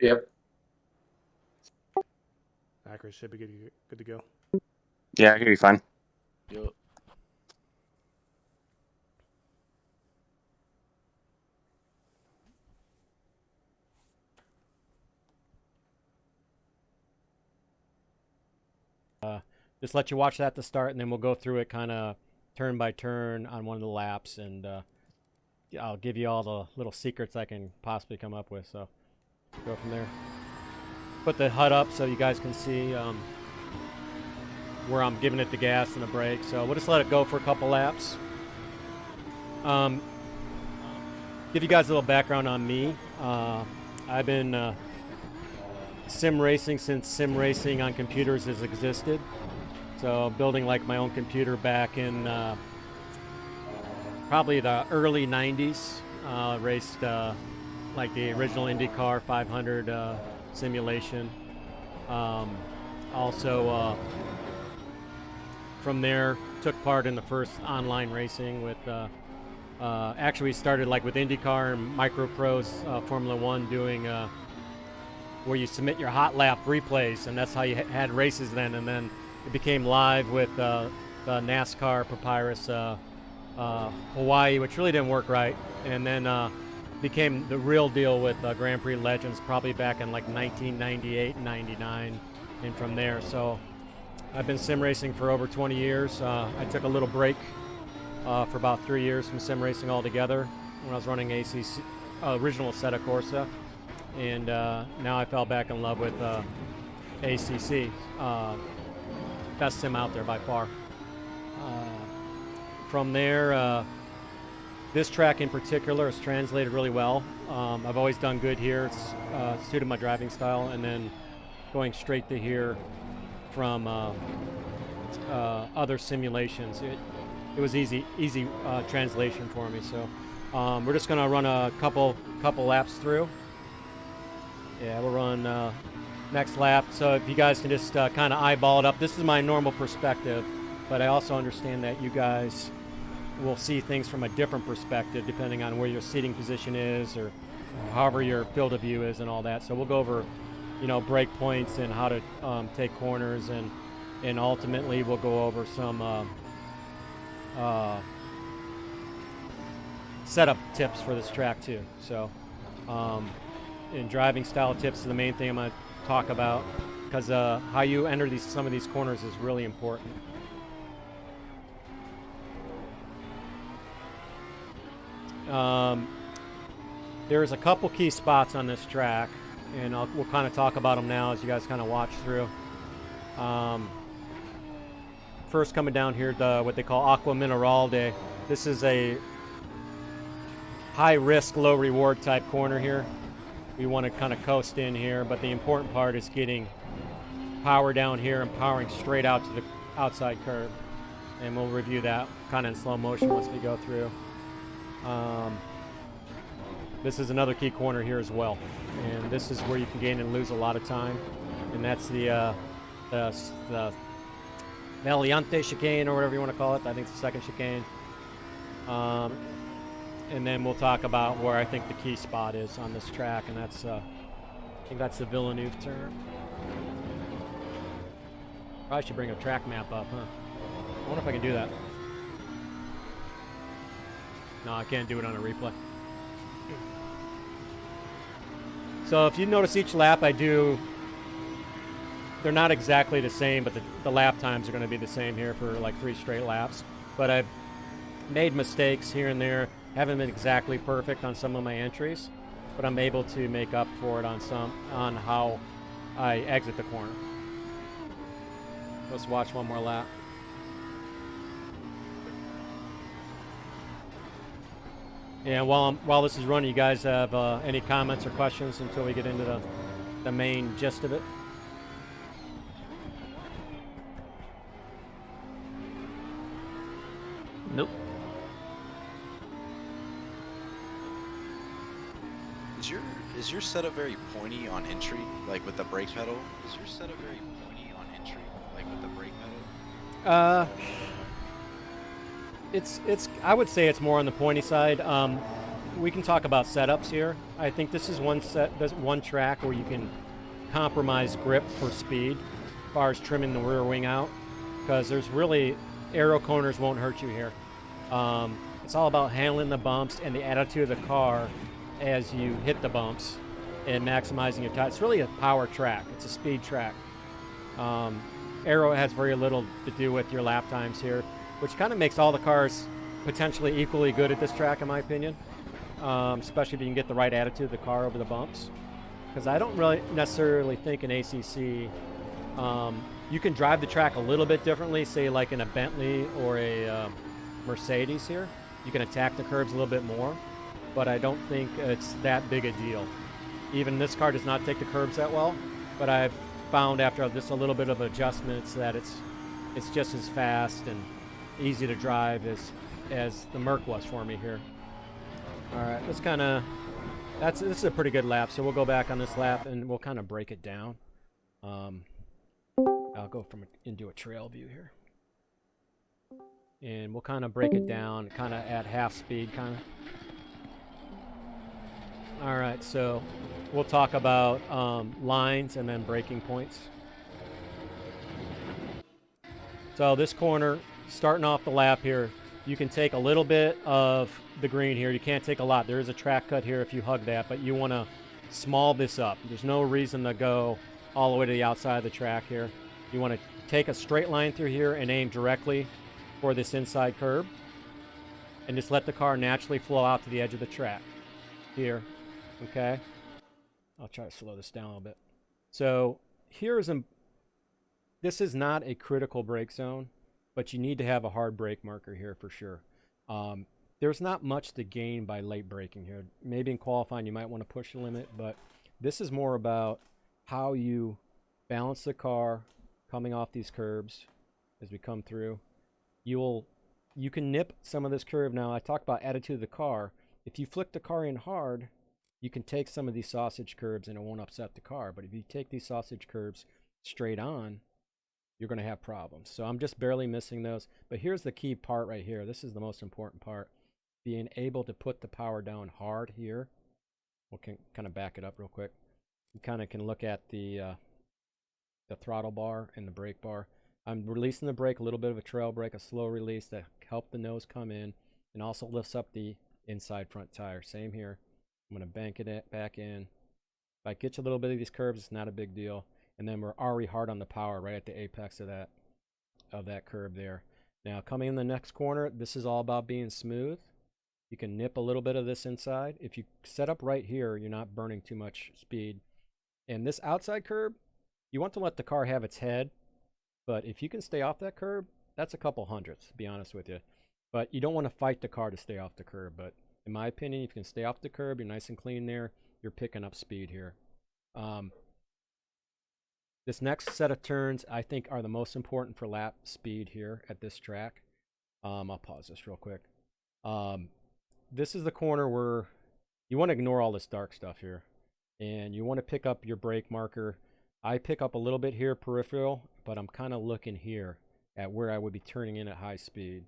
Yep. Accurate should be good to go. Yeah, I hear you fine. Yup. Just let you watch that at the start, and then we'll go through it kind of turn by turn on one of the laps, and I'll give you all the little secrets I can possibly come up with. So go from there. Put the HUD up so you guys can see where I'm giving it the gas and the brake. So we'll just let it go for a couple laps. Give you guys a little background on me. I've been sim racing since sim racing on computers has existed. So building like my own computer back in probably the early 90s. Raced like the original IndyCar 500 simulation. Also from there took part in the first online racing with actually we started like with IndyCar and MicroPro's Formula One doing where you submit your hot lap replays, and that's how you had races then. And then it became live with the NASCAR Papyrus Hawaii, which really didn't work right. And then became the real deal with Grand Prix Legends probably back in like 1998 and 99, and from there. So I've been sim racing for over 20 years. I took a little break for about 3 years from sim racing altogether when I was running ACC, original Assetto Corsa. And now I fell back in love with ACC. Best sim out there by far. From there, this track in particular is translated really well. I've always done good here. It's suited my driving style. And then going straight to here from other simulations, it was easy translation for me. So we're just gonna run a couple laps through. Yeah, we'll run next lap. So if you guys can just kind of eyeball it up. This is my normal perspective, but I also understand that you guys will see things from a different perspective depending on where your seating position is or however your field of view is and all that. So we'll go over, brake points and how to take corners, and ultimately we'll go over some setup tips for this track too. So and driving style tips is the main thing I'm going to talk about, because how you enter some of these corners is really important. There's a couple key spots on this track, and we'll kind of talk about them now as you guys kind of watch through. First, coming down here, what they call Aqua Mineral Day. This is a high risk, low reward type corner here. We want to kind of coast in here, but the important part is getting power down here and powering straight out to the outside curve. And we'll review that kind of in slow motion once we go through. This is another key corner here as well. And this is where you can gain and lose a lot of time. And that's the Valiante chicane, or whatever you want to call it. I think it's the second chicane. And then we'll talk about where I think the key spot is on this track, and that's I think that's the Villeneuve turn. Probably should bring a track map up, huh? I wonder if I can do that. No, I can't do it on a replay. So if you notice each lap I do, they're not exactly the same, but the lap times are going to be the same here for like 3 straight laps. But I've made mistakes here and there. Haven't been exactly perfect on some of my entries, but I'm able to make up for it on how I exit the corner. Let's watch one more lap. And while this is running, you guys have any comments or questions until we get into the main gist of it? Nope. Is your setup very pointy on entry, like with the brake pedal? Is your setup very pointy on entry, like with the brake pedal? It's I would say it's more on the pointy side. we can talk about setups here. I think this is one track where you can compromise grip for speed, as far as trimming the rear wing out, because there's really aero corners won't hurt you here. It's all about handling the bumps and the attitude of the car as you hit the bumps and maximizing your time. It's really a power track. It's a speed track. Aero has very little to do with your lap times here, which kind of makes all the cars potentially equally good at this track, in my opinion, especially if you can get the right attitude of the car over the bumps. Because I don't really necessarily think in ACC you can drive the track a little bit differently, say like in a Bentley or a Mercedes here. You can attack the curves a little bit more, but I don't think it's that big a deal. Even this car does not take the curbs that well, but I've found after just a little bit of adjustments that it's just as fast and easy to drive as the Merc was for me here. All right, let's kind of, this is a pretty good lap, so we'll go back on this lap and we'll kind of break it down. I'll go into a trail view here. And we'll kind of break it down, kind of at half speed, kind of. All right, so we'll talk about lines and then braking points. So this corner, starting off the lap here, you can take a little bit of the green here. You can't take a lot. There is a track cut here if you hug that, but you want to small this up. There's no reason to go all the way to the outside of the track here. You want to take a straight line through here and aim directly for this inside curb and just let the car naturally flow out to the edge of the track here. Okay, I'll try to slow this down a little bit. So this is not a critical brake zone, but you need to have a hard brake marker here for sure. There's not much to gain by late braking here. Maybe in qualifying you might want to push the limit, but this is more about how you balance the car coming off these curbs as we come through. You can nip some of this curve. Now I talk about attitude of the car. If you flick the car in hard, you can take some of these sausage curves and it won't upset the car. But if you take these sausage curves straight on, you're going to have problems. So I'm just barely missing those. But here's the key part right here. This is the most important part. Being able to put the power down hard here. We'll kind of back it up real quick. You kind of can look at the throttle bar and the brake bar. I'm releasing the brake, a little bit of a trail brake, a slow release to help the nose come in, and also lifts up the inside front tire. Same here. I'm going to bank it back in. If I get you a little bit of these curves, it's not a big deal. And then we're already hard on the power right at the apex of that curve there. Now coming in the next corner, this is all about being smooth. You can nip a little bit of this inside. If you set up right here, you're not burning too much speed. And this outside curb, you want to let the car have its head. But if you can stay off that curb, that's a couple hundredths, to be honest with you. But you don't want to fight the car to stay off the curb. But in my opinion, if you can stay off the curb, you're nice and clean there, you're picking up speed here. This next set of turns, I think, are the most important for lap speed here at this track. I'll pause this real quick. This is the corner where you want to ignore all this dark stuff here. And you want to pick up your brake marker. I pick up a little bit here peripheral, but I'm kind of looking here at where I would be turning in at high speed.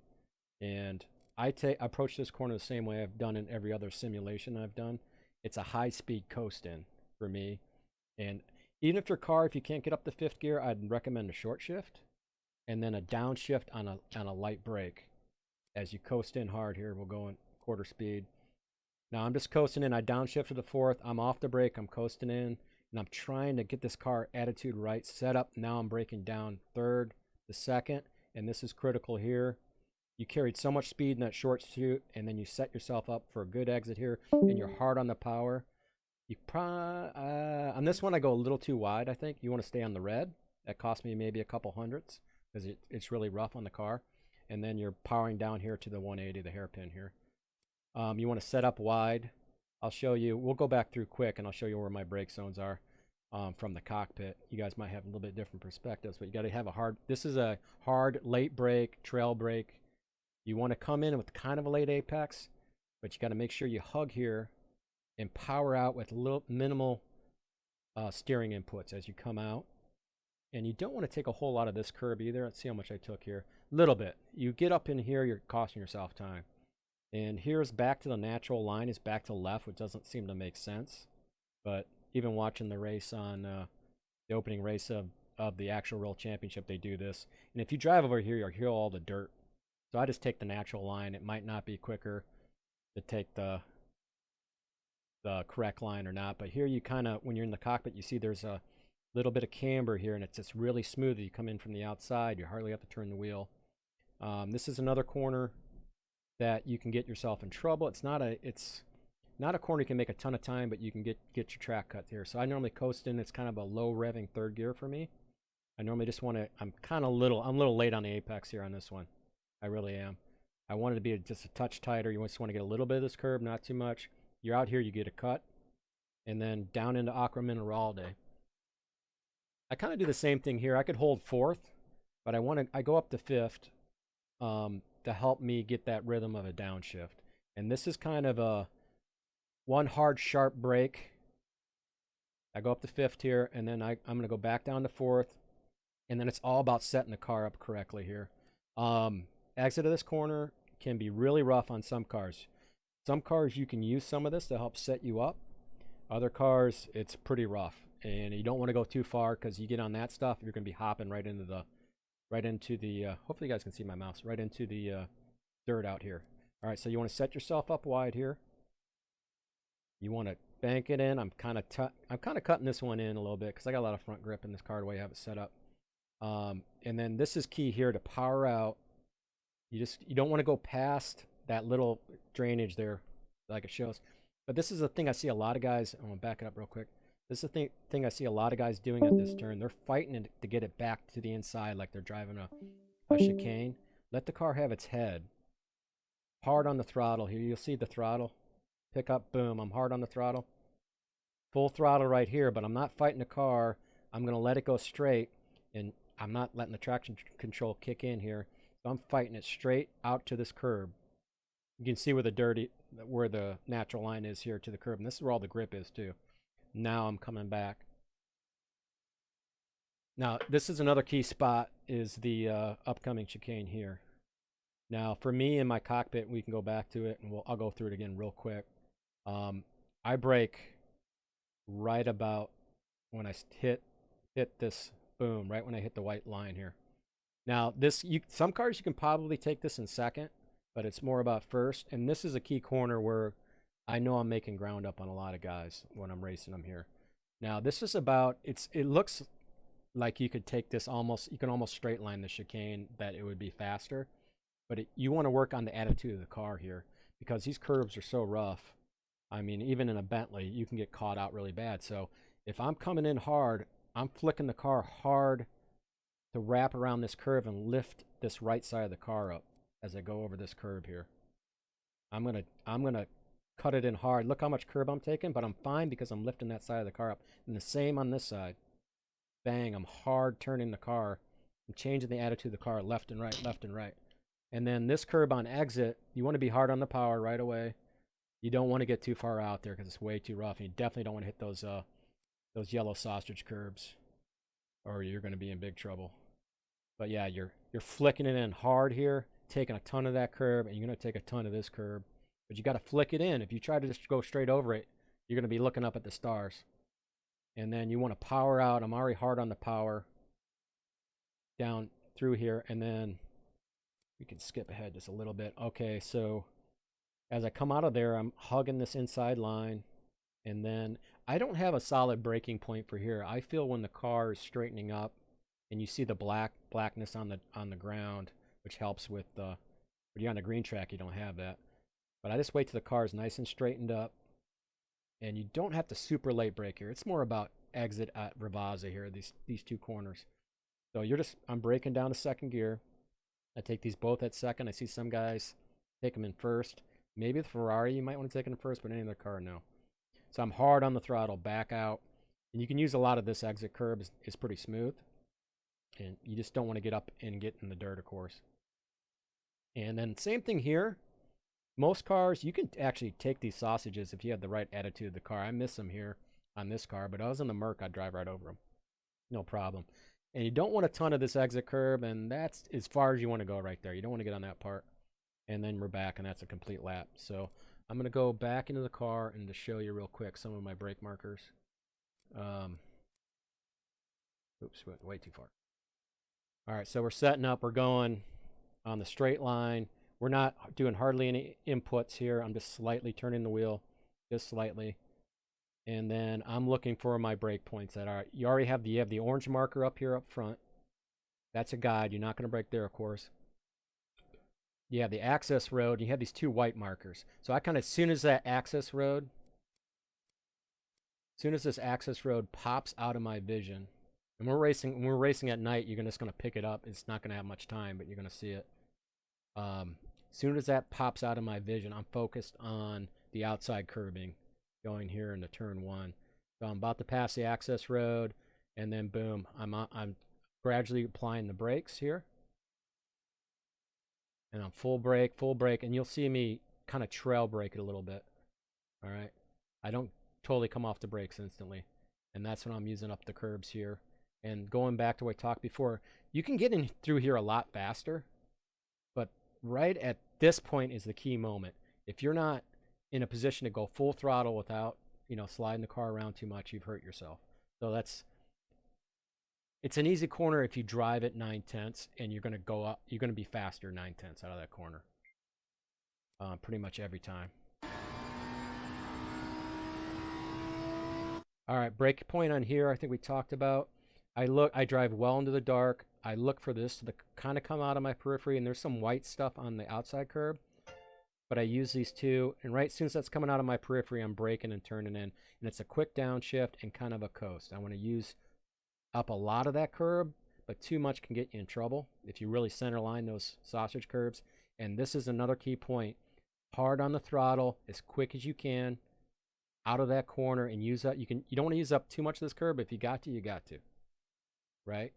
And I approach this corner the same way I've done in every other simulation I've done. It's a high speed coast in for me. And even if your car, if you can't get up to fifth gear, I'd recommend a short shift and then a downshift on a light brake. As you coast in hard here, we'll go in quarter speed. Now I'm just coasting in. I downshift to the fourth. I'm off the brake. I'm coasting in. And I'm trying to get this car attitude right, set up. Now I'm braking down third, the second, and this is critical here. You carried so much speed in that short shoot, and then you set yourself up for a good exit here, and you're hard on the power. You on this one, I go a little too wide, I think. You want to stay on the red. That cost me maybe a couple hundredths because it's really rough on the car. And then you're powering down here to the 180, the hairpin here. You want to set up wide. I'll show you. We'll go back through quick, and I'll show you where my brake zones are from the cockpit. You guys might have a little bit different perspectives, but you got to have a hard. This is a hard late brake, trail brake. You want to come in with kind of a late apex, but you got to make sure you hug here and power out with minimal steering inputs as you come out. And you don't want to take a whole lot of this curb either. Let's see how much I took here. Little bit. You get up in here, you're costing yourself time. And here's back to the natural line, is back to left, which doesn't seem to make sense. But even watching the race on the opening race of the actual World Championship, they do this. And if you drive over here, you'll hear all the dirt. So I just take the natural line. It might not be quicker to take the correct line or not. But here you kind of, when you're in the cockpit, you see there's a little bit of camber here, and it's just really smooth. You come in from the outside, you hardly have to turn the wheel. This is another corner that you can get yourself in trouble. It's not a corner you can make a ton of time, but you can get your track cut here. So I normally coast in. It's kind of a low revving third gear for me. I normally just want to, I'm a little late on the apex here on this one. I really am. I wanted to be just a touch tighter. You just want to get a little bit of this curb, not too much. You're out here, you get a cut, and then down into Aqua Mineral all day. I kind of do the same thing here. I could hold fourth, but I go up to fifth to help me get that rhythm of a downshift. And this is kind of a one hard, sharp break. I go up to fifth here, and then I'm going to go back down to fourth, and then it's all about setting the car up correctly here. Exit of this corner can be really rough on some cars. Some cars you can use some of this to help set you up. Other cars, it's pretty rough, and you don't want to go too far because you get on that stuff, you're going to be hopping right into the hopefully you guys can see my mouse, right into the dirt out here. All right, so you want to set yourself up wide here. You want to bank it in. I'm kind of cutting this one in a little bit because I got a lot of front grip in this car the way I have it set up. And then this is key here to power out. You don't want to go past that little drainage there like it shows. But this is the thing I see a lot of guys, I'm going to back it up real quick. This is the thing I see a lot of guys doing at this turn. They're fighting it to get it back to the inside like they're driving a chicane. Let the car have its head. Hard on the throttle here. You'll see the throttle. Pick up, boom. I'm hard on the throttle. Full throttle right here, but I'm not fighting the car. I'm going to let it go straight, and I'm not letting the traction control kick in here. So I'm fighting it straight out to this curb. You can see where the natural line is here to the curb, and this is where all the grip is too. Now I'm coming back. Now this is another key spot, is the upcoming chicane here. Now for me in my cockpit, we can go back to it, and I'll go through it again real quick. I brake right about when I hit this, boom, right when I hit the white line here. Now some cars you can probably take this in second, but it's more about first. And this is a key corner where I know I'm making ground up on a lot of guys when I'm racing them here. Now this is about, it looks like you could take this you can almost straight line the chicane, that it would be faster. But you want to work on the attitude of the car here, because these curves are so rough. I mean, even in a Bentley, you can get caught out really bad. So if I'm coming in hard, I'm flicking the car hard to wrap around this curve and lift this right side of the car up as I go over this curve here. I'm gonna cut it in hard. Look how much curb I'm taking, but I'm fine because I'm lifting that side of the car up. And the same on this side. Bang, I'm hard turning the car. I'm changing the attitude of the car left and right, left and right. And then this curb on exit, you want to be hard on the power right away. You don't want to get too far out there because it's way too rough. And you definitely don't want to hit those yellow sausage curbs, or you're going to be in big trouble. But yeah, you're flicking it in hard here, taking a ton of that curb, and you're going to take a ton of this curb. But you got to flick it in. If you try to just go straight over it, you're going to be looking up at the stars. And then you want to power out. I'm already hard on the power down through here, and then we can skip ahead just a little bit. Okay, so as I come out of there, I'm hugging this inside line, and then I don't have a solid braking point for here. I feel when the car is straightening up, and you see the blackness on the ground, which helps with when you're on a green track, you don't have that. But I just wait till the car is nice and straightened up, and you don't have to super late brake here. It's more about exit at Ravaza here, these two corners. So I'm braking down to second gear. I take these both at second. I see some guys take them in first. Maybe the Ferrari, you might want to take it in first, but any other car, no. So I'm hard on the throttle, back out. And you can use a lot of this exit curb. It's pretty smooth. And you just don't want to get up and get in the dirt, of course. And then same thing here. Most cars, you can actually take these sausages if you have the right attitude of the car. I miss them here on this car, but I was in the Merc, I'd drive right over them. No problem. And you don't want a ton of this exit curb, and that's as far as you want to go right there. You don't want to get on that part. and then we're back, and that's a complete lap. So I'm going to go back into the car and to show you real quick some of my brake markers. Oops, went way too far. All right, so we're setting up. We're going on the straight line. We're not doing hardly any inputs here. I'm just slightly turning the wheel, just slightly. And then I'm looking for my brake points that are, you already have the orange marker up here up front. That's a guide. You're not going to brake there, of course. You have the access road. You have these two white markers. So I kind of, as soon as this access road pops out of my vision, and when we're racing at night, you're just going to pick it up. It's not going to have much time, but you're going to see it. As soon as that pops out of my vision, I'm focused on the outside curbing going here into turn 1. So I'm about to pass the access road, and then boom, I'm gradually applying the brakes here. And I'm full brake, and you'll see me kind of trail brake it a little bit. All right. I don't totally come off the brakes instantly. And that's when I'm using up the curbs here. And going back to what I talked before, you can get in through here a lot faster. But right at this point is the key moment. If you're not in a position to go full throttle without, sliding the car around too much, you've hurt yourself. So it's an easy corner if you drive at 9/10, and you're going to go up. You're going to be faster 9/10 out of that corner. Pretty much every time. All right, brake point on here. I think we talked about. I drive well into the dark. I look for this to kind of come out of my periphery, and there's some white stuff on the outside curb. But I use these two, and right as soon as that's coming out of my periphery, I'm braking and turning in. And it's a quick downshift and kind of a coast. I want to use up a lot of that curb, but too much can get you in trouble if you really center line those sausage curbs. And this is another key point. Hard on the throttle, as quick as you can, out of that corner, and use up. You don't want to use up too much of this curb. If you got to, you got to. Right?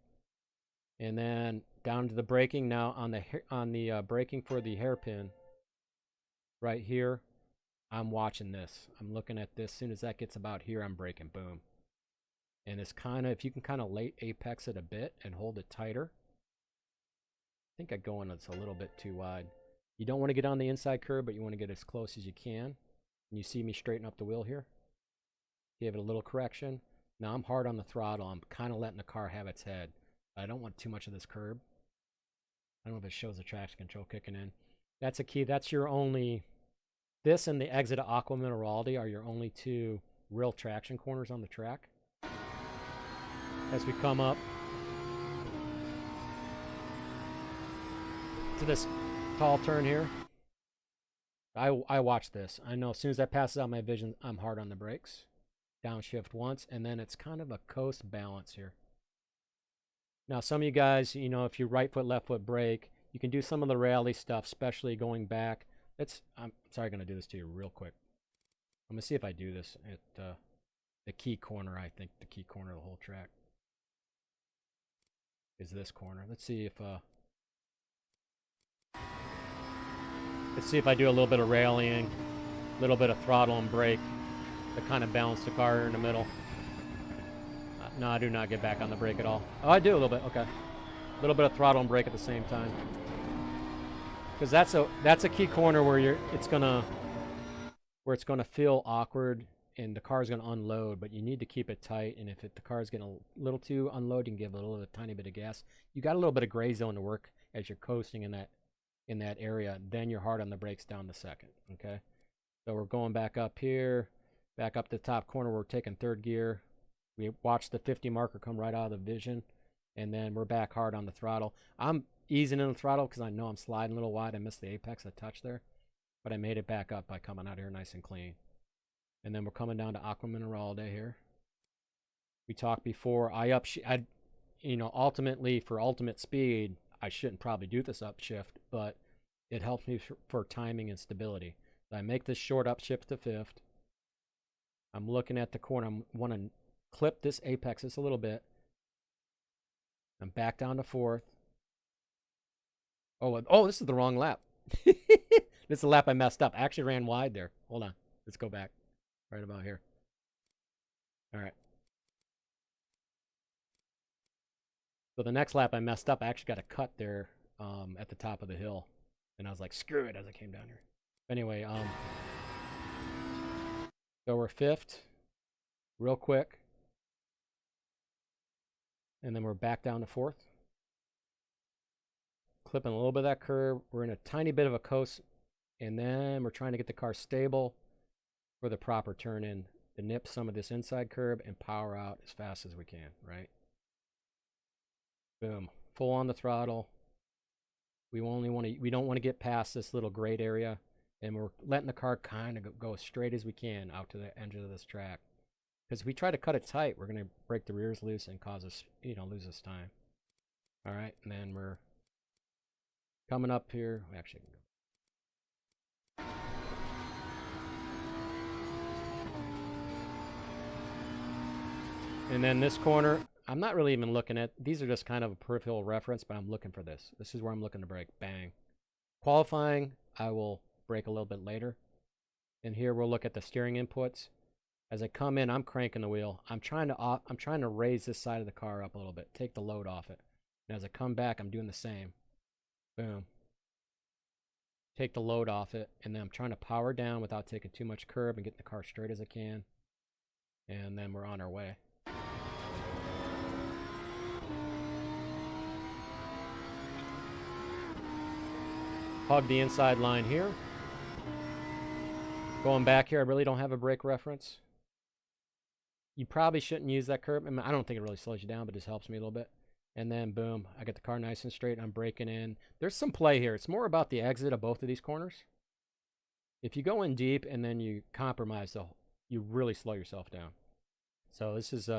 And then down to the braking now on the braking for the hairpin. Right here, I'm watching this. I'm looking at this. As soon as that gets about here, I'm braking. Boom. And it's kind of, if you can kind of late apex it a bit and hold it tighter. I think I go in it's a little bit too wide. You don't want to get on the inside curb, but you want to get as close as you can. And you see me straighten up the wheel here. Give it a little correction. Now I'm hard on the throttle. I'm kind of letting the car have its head. I don't want too much of this curb. I don't know if it shows the traction control kicking in. That's a key. That's your only... This and the exit of Aqua Mineral are your only two real traction corners on the track. As we come up to this tall turn here, I watch this. I know as soon as that passes out my vision, I'm hard on the brakes. Downshift once, and then it's kind of a coast balance here. Now, some of you guys, if you right foot, left foot brake, you can do some of the rally stuff, especially going back. I'm sorry, I'm going to do this to you real quick. I'm going to see if I do this at the key corner, I think, the key corner of the whole track. Is this corner. Let's see if I do a little bit of rallying, a little bit of throttle and brake to kind of balance the car in the middle. No, I do not get back on the brake at all. Oh, I do a little bit. Okay, a little bit of throttle and brake at the same time, because that's a key corner where it's gonna feel awkward and the car's gonna unload, but you need to keep it tight. And if the car's getting a little too unload, you can give it a tiny bit of gas. You got a little bit of gray zone to work as you're coasting in that area. Then you're hard on the brakes down the second. Okay, so we're going back up here, back up to the top corner. We're taking third gear. We watch the 50 marker come right out of the vision, and then we're back hard on the throttle. I'm easing in the throttle because I know I'm sliding a little wide. I missed the apex a touch there, but I made it back up by coming out here nice and clean. And then we're coming down to Aqua Mineral here. We talked before. Ultimately for ultimate speed, I shouldn't probably do this upshift, but it helps me for timing and stability. So I make this short upshift to fifth. I'm looking at the corner. I want to clip this apex just a little bit. I'm back down to fourth. Oh, this is the wrong lap. This is the lap I messed up. I actually ran wide there. Hold on. Let's go back. Right about here. All right. So the next lap I messed up. I actually got a cut there at the top of the hill. And I was like, screw it, as I came down here. Anyway, so we're fifth, real quick. And then we're back down to fourth. Clipping a little bit of that curve. We're in a tiny bit of a coast. And then we're trying to get the car stable for the proper turn in to nip some of this inside curb and power out as fast as we can, right? Boom. Full on the throttle. We don't want to get past this little grade area, and we're letting the car kind of go as straight as we can out to the edge of this track. Because if we try to cut it tight, we're going to break the rears loose and cause us, lose us time. All right, and then we're coming up here. We actually can go. And then this corner, I'm not really even looking at, these are just kind of a peripheral reference, but I'm looking for this. This is where I'm looking to brake. Bang. Qualifying, I will brake a little bit later. And here we'll look at the steering inputs. As I come in, I'm cranking the wheel. I'm trying to raise this side of the car up a little bit, take the load off it. And as I come back, I'm doing the same. Boom. Take the load off it, and then I'm trying to power down without taking too much curb and get the car straight as I can. And then we're on our way. Hug the inside line here. Going back here, I really don't have a brake reference. You probably shouldn't use that curb. I mean, I don't think it really slows you down, but it just helps me a little bit. And then, boom, I get the car nice and straight. I'm braking in. There's some play here. It's more about the exit of both of these corners. If you go in deep and then you compromise, you really slow yourself down. So this is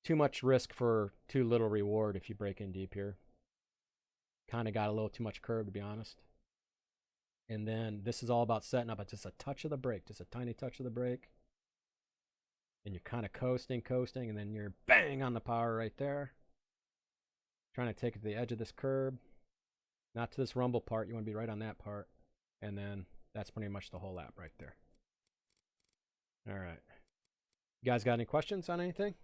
too much risk for too little reward if you brake in deep here. Kind of got a little too much curve, to be honest. And then this is all about setting up just a touch of the brake, just a tiny touch of the brake. And you're kind of coasting, and then you're bang on the power right there. Trying to take it to the edge of this curb. Not to this rumble part. You want to be right on that part. And then that's pretty much the whole lap right there. All right. You guys got any questions on anything?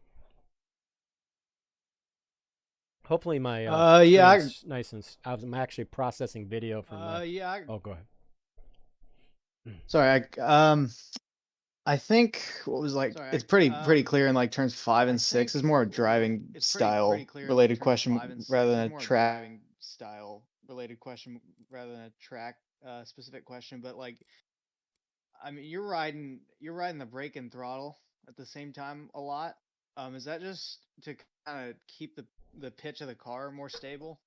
Hopefully my screen's nice and I'm actually processing video from oh, go ahead. Sorry, I think it's pretty clear in like turns 5 and 6 is more a driving style related question rather than a track specific question. But like, I mean, you're riding the brake and throttle at the same time a lot. Is that just to kind of keep the pitch of the car more stable?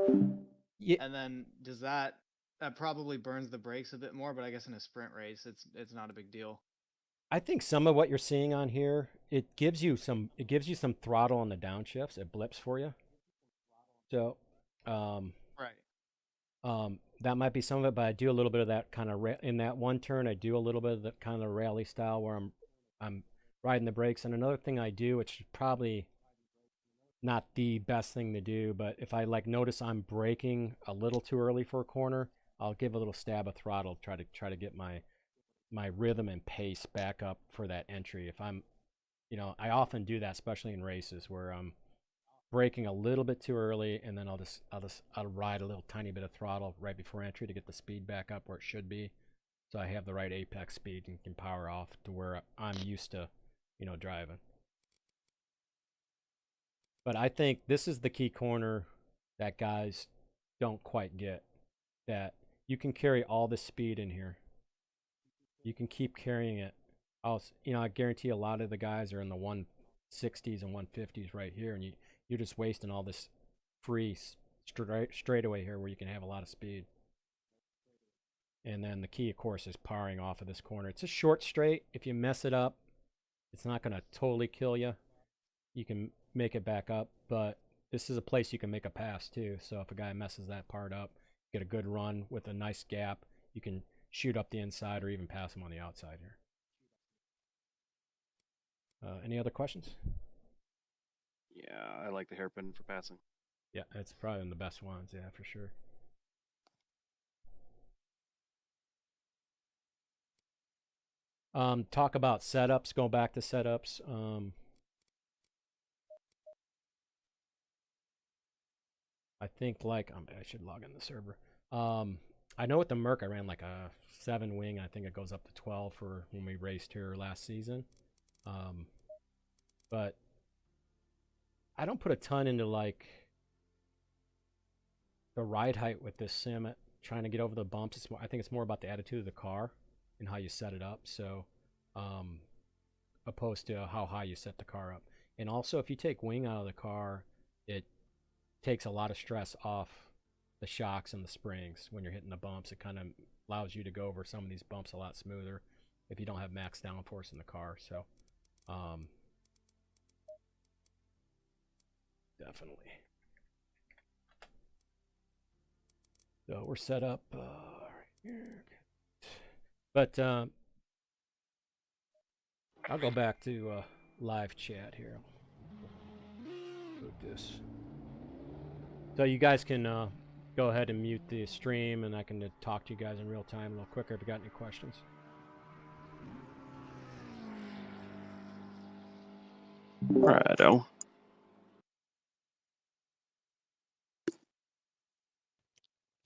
Yeah. And then does that probably burns the brakes a bit more, but I guess in a sprint race it's not a big deal. I think some of what you're seeing on here, it gives you some throttle on the downshifts. It blips for you. So, right. That might be some of it, but I do a little bit of that kind of in that one turn. I do a little bit of the kind of rally style where I'm riding the brakes. And another thing I do, which is probably not the best thing to do, but if I like notice I'm braking a little too early for a corner, I'll give a little stab of throttle, try to get my rhythm and pace back up for that entry. If I'm, I often do that, especially in races where I'm braking a little bit too early, and then I'll ride a little tiny bit of throttle right before entry to get the speed back up where it should be, so I have the right apex speed and can power off to where I'm used to, driving. But I think this is the key corner that guys don't quite get, that you can carry all the speed in here. You can keep carrying it. I guarantee a lot of the guys are in the 160s and 150s right here, and you're just wasting all this free straightaway here where you can have a lot of speed. And then the key, of course, is powering off of this corner. It's a short straight. If you mess it up, it's not going to totally kill you. You can make it back up, but this is a place you can make a pass too. So if a guy messes that part up, get a good run with a nice gap, you can shoot up the inside or even pass him on the outside here. Any other questions? Yeah, I like the hairpin for passing. Yeah, it's probably one of the best ones. Yeah, for sure. Talk about setups. Go back to setups. I think I should log in the server. I know with the Merc I ran like a 7 wing. I think it goes up to 12 for when we raced here last season. But I don't put a ton into like the ride height with this sim. Trying to get over the bumps. I think it's more about the attitude of the car and how you set it up. So, opposed to how high you set the car up. And also, if you take wing out of the car, it takes a lot of stress off the shocks and the springs when you're hitting the bumps. It kind of allows you to go over some of these bumps a lot smoother if you don't have max downforce in the car. So, definitely. So we're set up right here. But I'll go back to live chat here. Move this. So you guys can go ahead and mute the stream, and I can talk to you guys in real time a little quicker if you got any questions. Righto.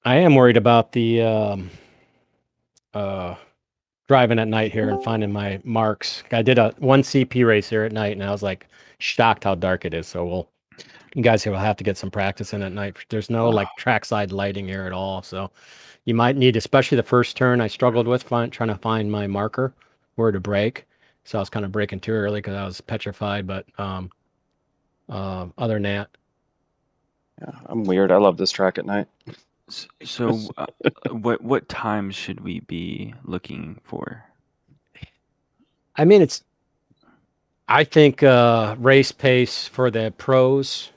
I am worried about the driving at night here and finding my marks. I did one CP race here at night, and I was like shocked how dark it is. So you guys will have to get some practice in at night. There's no like trackside lighting here at all, so you might need, especially the first turn. I struggled with trying to find my marker where to brake, so I was kind of braking too early because I was petrified. But other than that, Yeah, I'm weird. I love this track at night. So, what times should we be looking for? I mean, I think race pace for the pros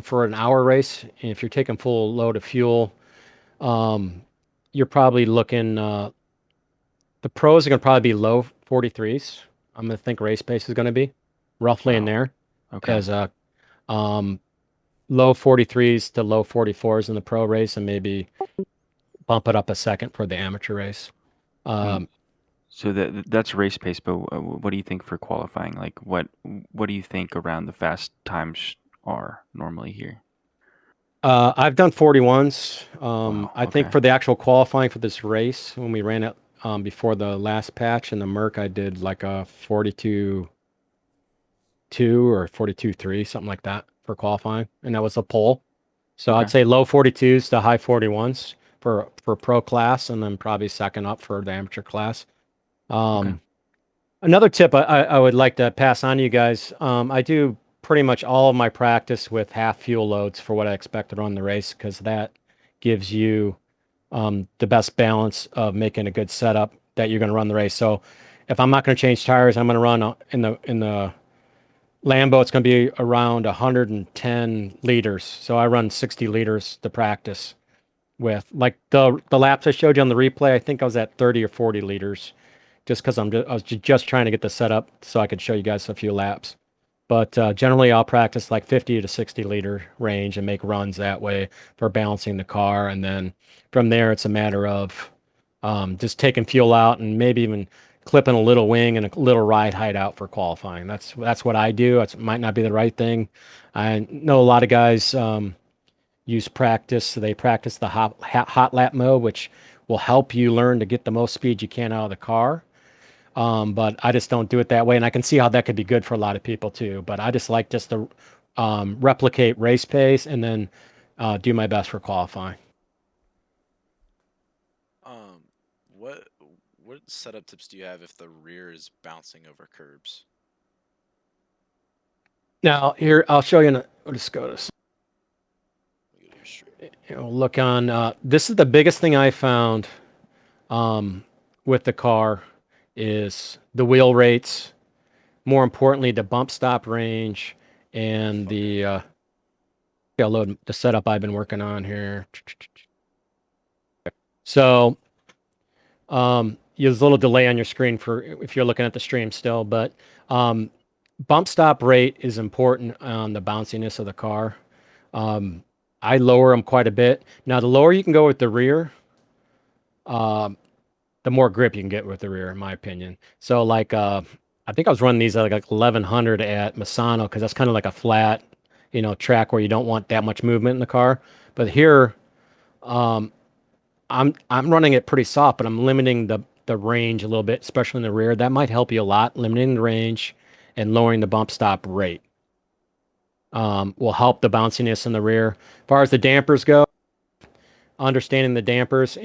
for an hour race, and if you're taking full load of fuel, you're probably looking. The pros are going to probably be low 43s. I'm going to think race pace is going to be roughly in there. Okay. As low 43s to low 44s in the pro race, and maybe bump it up a second for the amateur race. So that's race pace, but what do you think for qualifying? Like, what do you think around the fast times are normally here? I've done 41s. Wow, I think okay. for the actual qualifying for this race, when we ran it before the last patch in the Merc, I did like a 42.2 or 42.3, something like that for qualifying, and that was a pole. So Okay. I'd say low 42s to high 41s for pro class, and then probably second up for the amateur class. Okay. Another tip I would like to pass on to you guys. I do pretty much all of my practice with half fuel loads for what I expect to run the race, because that gives you the best balance of making a good setup that you're going to run the race. So if I'm not going to change tires, I'm going to run in the Lambo. It's going to be around 110 liters. So I run 60 liters to practice with. Like the laps I showed you on the replay, I think I was at 30 or 40 liters, just because I was just trying to get the setup so I could show you guys a few laps. But generally, I'll practice like 50 to 60 liter range and make runs that way for balancing the car. And then from there, it's a matter of just taking fuel out and maybe even clipping a little wing and a little ride height out for qualifying. That's what I do. It might not be the right thing. I know a lot of guys use practice. They practice the hot lap mode, which will help you learn to get the most speed you can out of the car. But I just don't do it that way, and I can see how that could be good for a lot of people too. But I just like to replicate race pace and then do my best for qualifying. What setup tips do you have if the rear is bouncing over curbs? Now here, I'll show you. We'll just go to. Look on. This is the biggest thing I found with the car is the wheel rates. More importantly, the bump stop range and the load the setup I've been working on here. So there's a little delay on your screen for if you're looking at the stream still, but bump stop rate is important on the bounciness of the car. I lower them quite a bit. Now, the lower you can go with the rear, the more grip you can get with the rear, in my opinion. So, like, I think I was running these at like 1100 at Misano because that's kind of like a flat, track where you don't want that much movement in the car. But here, I'm running it pretty soft, but I'm limiting the range a little bit, especially in the rear. That might help you a lot. Limiting the range and lowering the bump stop rate will help the bounciness in the rear. As far as the dampers go, understanding the dampers,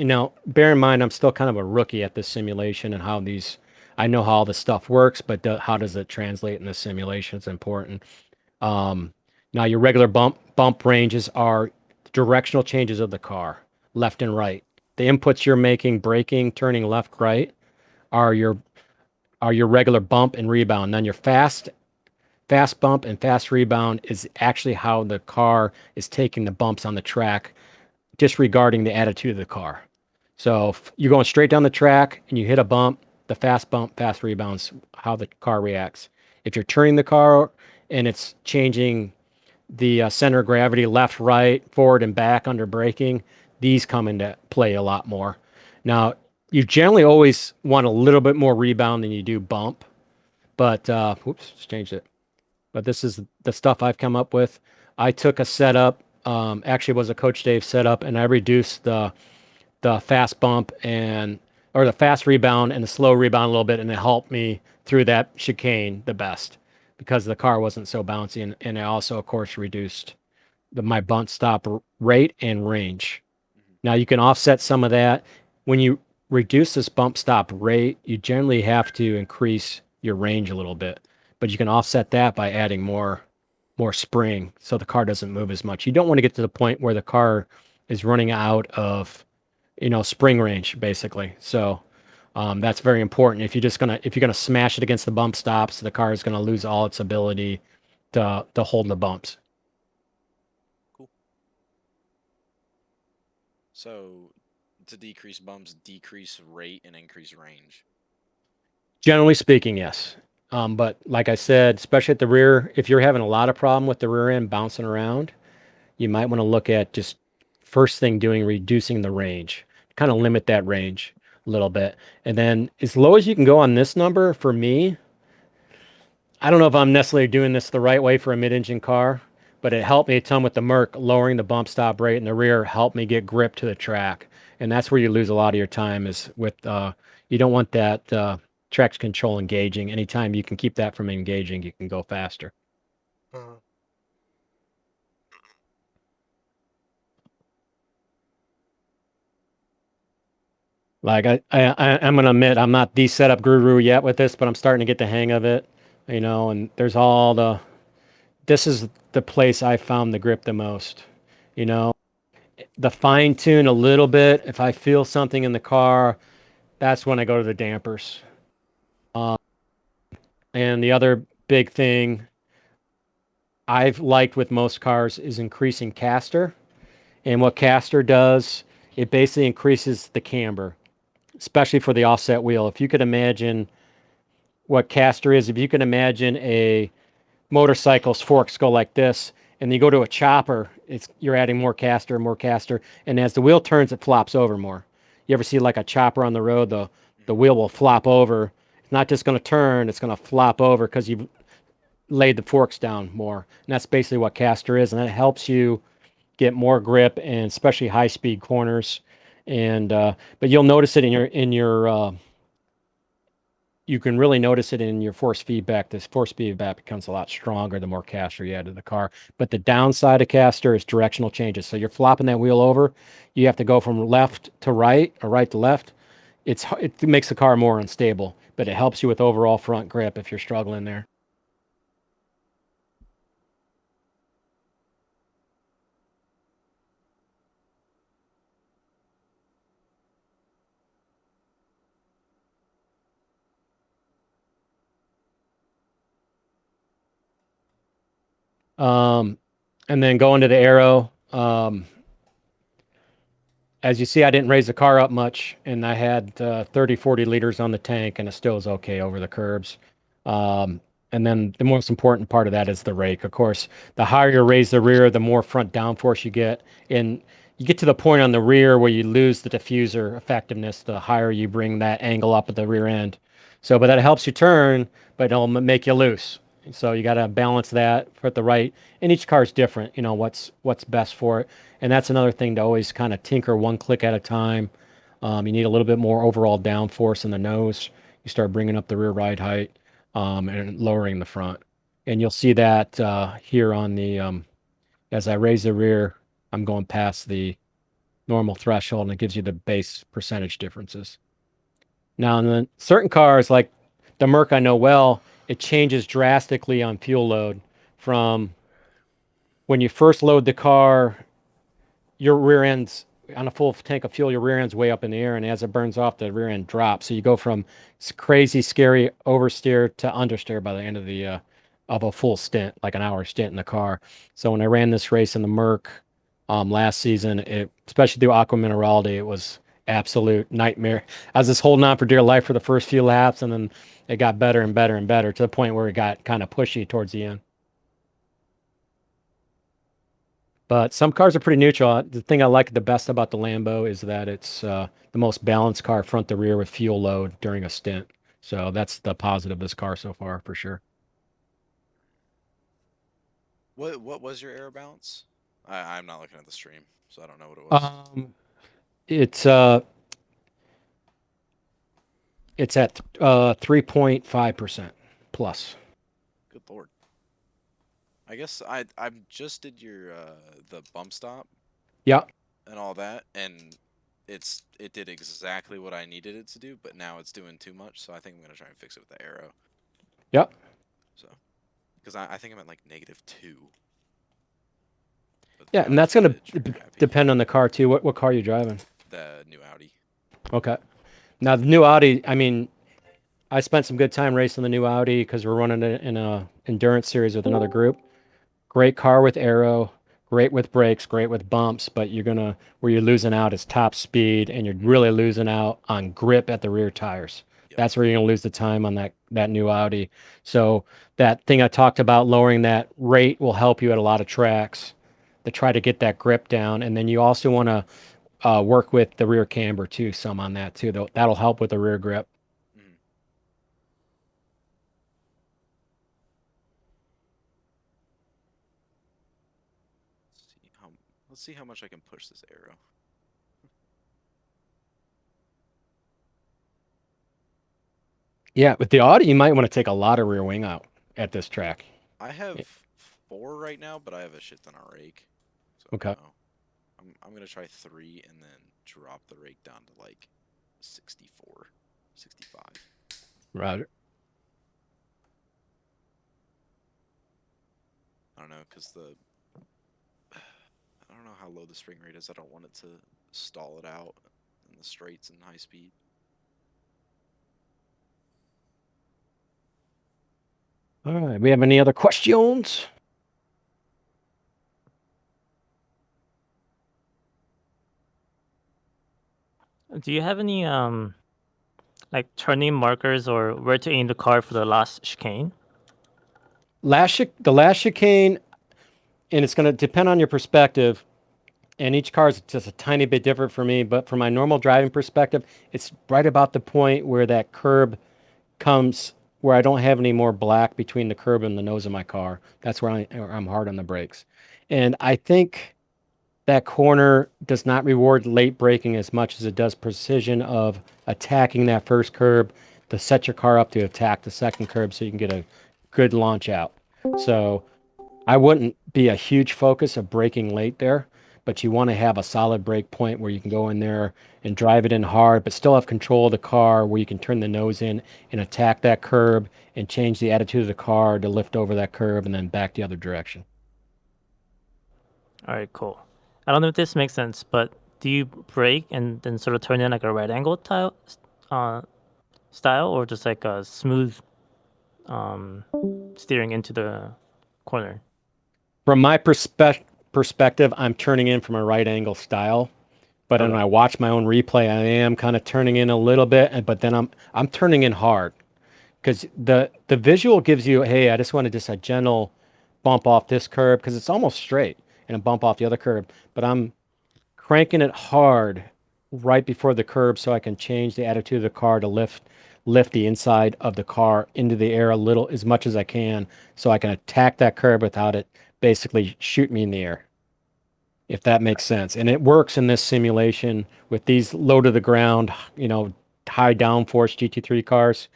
bear in mind I'm still kind of a rookie at this simulation and how these. I know how all this stuff works, but how does it translate in the simulation? It's important. Now your regular bump ranges are directional changes of the car, left and right. The inputs you're making, braking, turning left, right, are your regular bump and rebound. Then your fast bump and fast rebound is actually how the car is taking the bumps on the track, disregarding the attitude of the car. So if you're going straight down the track and you hit a bump, the fast bump, fast rebounds, how the car reacts. If you're turning the car and it's changing the center of gravity left, right, forward, and back under braking, these come into play a lot more. Now, you generally always want a little bit more rebound than you do bump, but whoops, just changed it. But this is the stuff I've come up with. I took a setup, actually it was a Coach Dave setup, and I reduced the fast bump or the fast rebound and the slow rebound a little bit, and it helped me through that chicane the best because the car wasn't so bouncy, and I also, of course, reduced my bump stop rate and range. Now you can offset some of that. When you reduce this bump stop rate, you generally have to increase your range a little bit, but you can offset that by adding more spring so the car doesn't move as much. You don't want to get to the point where the car is running out of spring range, basically. So that's very important. If you're gonna smash it against the bump stops, the car is gonna lose all its ability to hold the bumps. Cool. So, to decrease bumps, decrease rate and increase range. Generally speaking, yes. But like I said, especially at the rear, if you're having a lot of problem with the rear end bouncing around, you might want to look at just first thing doing reducing the range, kind of limit that range a little bit. And then as low as you can go on this number for me, I don't know if I'm necessarily doing this the right way for a mid-engine car, but it helped me a ton with the Merc, lowering the bump stop rate in the rear helped me get grip to the track. And that's where you lose a lot of your time is with, you don't want that traction control engaging. Anytime you can keep that from engaging, you can go faster. Like I'm gonna admit I'm not the setup guru yet with this, but I'm starting to get the hang of it, and there's this is the place I found the grip the most, you know, the fine tune a little bit. If I feel something in the car, that's when I go to the dampers. And the other big thing I've liked with most cars is increasing caster. And what caster does, it basically increases the camber, especially for the offset wheel. If you could imagine what caster is, if you can imagine a motorcycle's forks go like this, and you go to a chopper, you're adding more caster, and as the wheel turns, it flops over more. You ever see like a chopper on the road, the wheel will flop over. It's not just going to turn, it's going to flop over because you've laid the forks down more. And that's basically what caster is, and that helps you get more grip, and especially high speed corners. And but you'll notice it in your you can really notice it in your force feedback. This force feedback becomes a lot stronger the more caster you add to the car. But the downside of caster is directional changes. So you're flopping that wheel over. You have to go from left to right or right to left. It makes the car more unstable, but it helps you with overall front grip if you're struggling there. And then going to the aero. As you see, I didn't raise the car up much, and I had 30, 40 liters on the tank, and it still was okay over the curbs. And then the most important part of that is the rake. Of course, the higher you raise the rear, the more front downforce you get. And you get to the point on the rear where you lose the diffuser effectiveness, the higher you bring that angle up at the rear end. So, but that helps you turn, but it'll make you loose. So you got to balance that, put the right, and each car is different, what's best for it. And that's another thing to always kind of tinker one click at a time. You need a little bit more overall downforce in the nose. You start bringing up the rear ride height and lowering the front. And you'll see that here on the, as I raise the rear, I'm going past the normal threshold, and it gives you the base percentage differences. Now, in the certain cars, like the Merc I know well, it changes drastically on fuel load from when you first load the car, your rear end's on a full tank of fuel, your rear end's way up in the air, and as it burns off, the rear end drops. So you go from crazy, scary oversteer to understeer by the end of a full stint, like an hour stint in the car. So when I ran this race in the Merc last season, especially through Aqua Mineral, it was absolute nightmare. I was just holding on for dear life for the first few laps, and then it got better and better and better to the point where it got kind of pushy towards the end. But some cars are pretty neutral. The thing I like the best about the Lambo is that it's the most balanced car front to rear with fuel load during a stint. So that's the positive of this car so far, for sure. What was your air balance? I'm not looking at the stream, so I don't know what it was. It's at 3.5% plus. Good lord. I guess I just did your the bump stop. Yeah. And all that, and it did exactly what I needed it to do, but now it's doing too much, so I think I'm gonna try and fix it with the arrow. Yep. So, because I think I'm at like -2. Yeah, and that's gonna depend on the car too. What car are you driving? The new Audi. Okay. Now the new Audi, I mean, I spent some good time racing the new Audi because we're running it in a endurance series with another group. Great car with aero, great with brakes, great with bumps, but where you're losing out is top speed, and you're really losing out on grip at the rear tires. Yep. That's where you're gonna lose the time on that new Audi. So that thing I talked about, lowering that rate, will help you at a lot of tracks to try to get that grip down. And then you also want to work with the rear camber too, some on that too. That'll help with the rear grip. Let's see how much I can push this arrow. Yeah, with the Audi, you might want to take a lot of rear wing out at this track. I have 4 right now, but I have a shit ton of rake. So okay. I'm gonna try 3 and then drop the rake down to like 64, 65. Roger. I don't know, because I don't know how low the spring rate is. I don't want it to stall it out in the straights and high speed. All right. We have any other questions? Do you have any like turning markers or where to aim the car for the last chicane? The last chicane, and it's going to depend on your perspective, and each car is just a tiny bit different for me, but from my normal driving perspective, it's right about the point where that curb comes, where I don't have any more black between the curb and the nose of my car. That's where I'm hard on the brakes. And I think that corner does not reward late braking as much as it does precision of attacking that first curb to set your car up to attack the second curb so you can get a good launch out. So I wouldn't be a huge focus of braking late there, but you want to have a solid brake point where you can go in there and drive it in hard, but still have control of the car where you can turn the nose in and attack that curb and change the attitude of the car to lift over that curb and then back the other direction. All right, cool. I don't know if this makes sense, but do you brake and then sort of turn in like a right angle style, or just like a smooth steering into the corner? From my perspective, I'm turning in from a right angle style, but when I watch my own replay, I am kind of turning in a little bit, but then I'm turning in hard because the visual gives you, hey, I just want to just a gentle bump off this curb because it's almost straight and a bump off the other curb, but I'm cranking it hard right before the curb so I can change the attitude of the car to lift lift the inside of the car into the air as much as I can, so I can attack that curb without it basically shoot me in the air. If that makes sense. And it works in this simulation with these low to the ground, high downforce GT3 cars.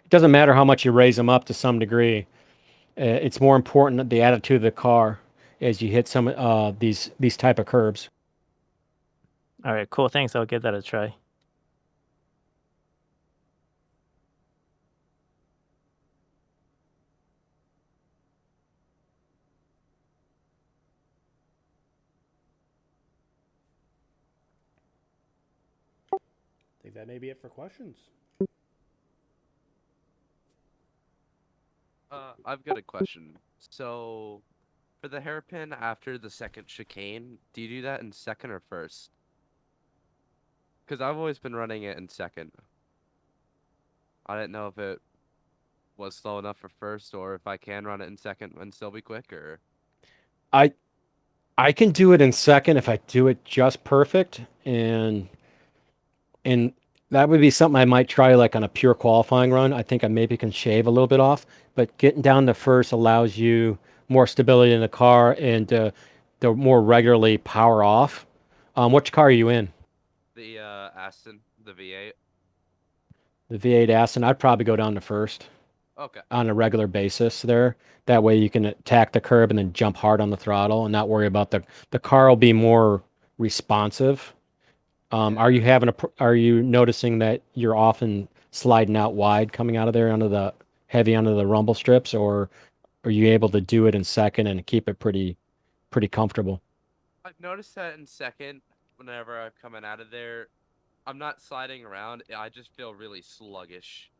It doesn't matter how much you raise them up to some degree. It's more important that the attitude of the car as you hit some these type of curbs. All right, cool. Thanks. I'll give that a try. I think that may be it for questions. I've got a question. So, for the hairpin after the second chicane, do you do that in second or first? Because I've always been running it in second. I didn't know if it was slow enough for first, or if I can run it in second and still be quick, or... I can do it in second if I do it just perfect, and that would be something I might try like on a pure qualifying run. I think I maybe can shave a little bit off, but getting down to first allows you more stability in the car and to more regularly power off. Which car are you in? The Aston, the V8. The V8 Aston. I'd probably go down to first Okay. on a regular basis there. That way you can attack the curb and then jump hard on the throttle and not worry about the car will be more responsive. Are you noticing that you're often sliding out wide coming out of there under the rumble strips, or are you able to do it in second and keep it pretty comfortable? I've noticed that in second, whenever I'm coming out of there, I'm not sliding around. I just feel really sluggish.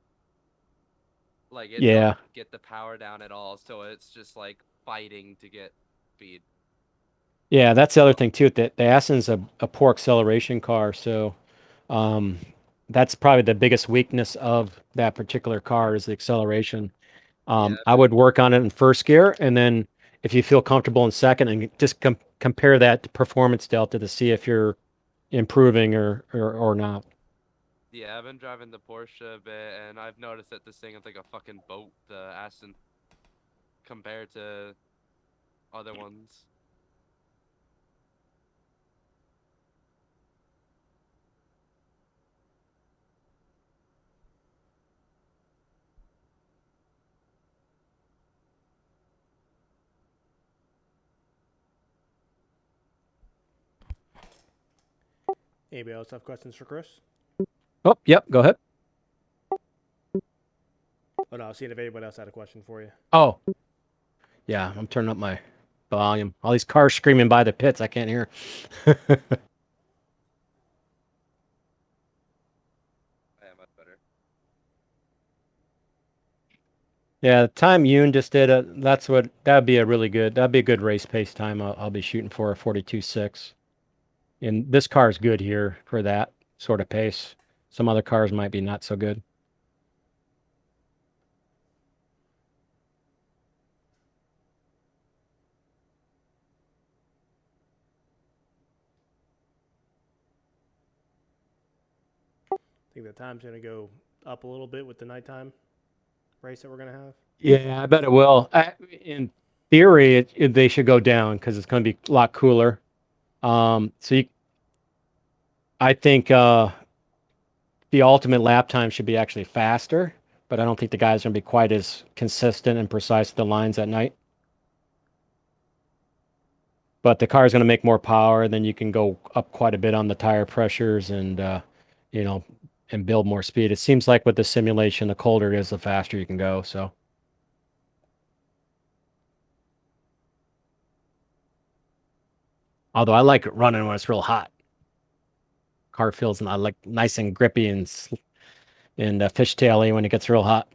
Like, it Yeah. don't get the power down at all, so it's just like fighting to get speed. Yeah, that's the other thing too. That the Aston's a poor acceleration car, so that's probably the biggest weakness of that particular car is the acceleration. Yeah. I would work on it in first gear, and then if you feel comfortable in second, and just compare that to performance delta to see if you're improving or not. Yeah, I've been driving the Porsche a bit, and I've noticed that this thing is like a fucking boat, the Aston, compared to other ones. Anybody else have questions for Chris? Oh, yep, go ahead. Oh, no, I was seeing if anybody else had a question for you. Oh, yeah, I'm turning up my volume. All these cars screaming by the pits, I can't hear. Yeah, much better. Yeah, the time Yoon just did, that'd be a good race pace time. I'll be shooting for a 42.6. And this car is good here for that sort of pace. Some other cars might be not so good. I think the time's going to go up a little bit with the nighttime race that we're going to have. Yeah, I bet it will. In theory, they should go down because it's going to be a lot cooler. I think the ultimate lap time should be actually faster, but I don't think the guys are going to be quite as consistent and precise with the lines at night. But the car is going to make more power, and then you can go up quite a bit on the tire pressures and and build more speed. It seems like with the simulation, the colder it is, the faster you can go. So. Although I like it running when it's real hot. Car feels I like nice and grippy and fishtaily when it gets real hot.